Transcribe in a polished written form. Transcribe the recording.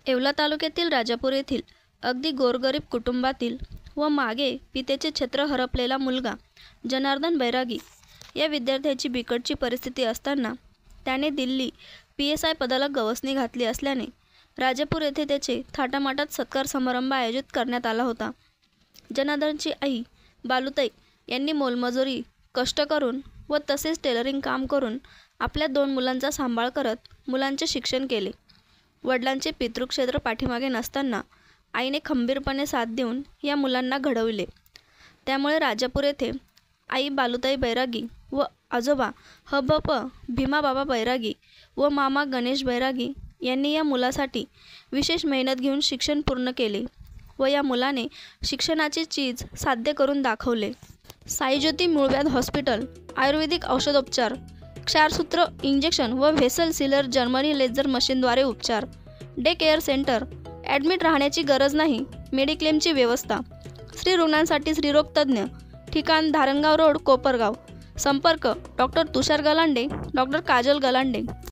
येवला तालुक्यातील राजापूर येथील अगदी गोरगरीब कुटुंबातील व मागे पितेचे छत्र हरपलेला मुलगा जनार्दन बैरागी या विद्यार्थ्याची बिकटची परिस्थिती असताना त्याने दिल्ली PSI पदाला गवसणी घातली असल्याने राजापूर येथे त्याचे थाटामाटात सत्कार समारंभ आयोजित करण्यात आला होता. जनार्दनची आई बालुताई यांनी मोलमजुरी कष्ट करून व तसेच टेलरिंग काम करून आपल्या 2 मुलांचा सांभाळ करत मुलांचे शिक्षण केले. वडिलांचे पितृक्षेत्र पाठीमागे नसताना आईने खंबीरपणे साथ देऊन या मुलांना घडविले. त्यामुळे राजापूर येथे आई बालुताई बैरागी व आजोबा हबप भीमाबाबा बैरागी व मामा गणेश बैरागी यांनी या मुलासाठी विशेष मेहनत घेऊन शिक्षण पूर्ण केले व या मुलाने शिक्षणाची चीज साध्य करून दाखवले. साईज्योती मूळव्याध हॉस्पिटल, आयुर्वेदिक औषधोपचार, क्षारसूत्र इंजेक्शन व व्हेसल सीलर जर्मनी लेझर मशीनद्वारे उपचार, डे केअर सेंटर, ॲडमिट राहण्याची गरज नाही, मेडिक्लेमची व्यवस्था, स्त्री रुग्णांसाठी स्त्रीरोग तज्ज्ञ, ठिकाण धारणगाव रोड, कोपरगाव. संपर्क डॉक्टर तुषार गलांडे, डॉक्टर काजल गलांडे.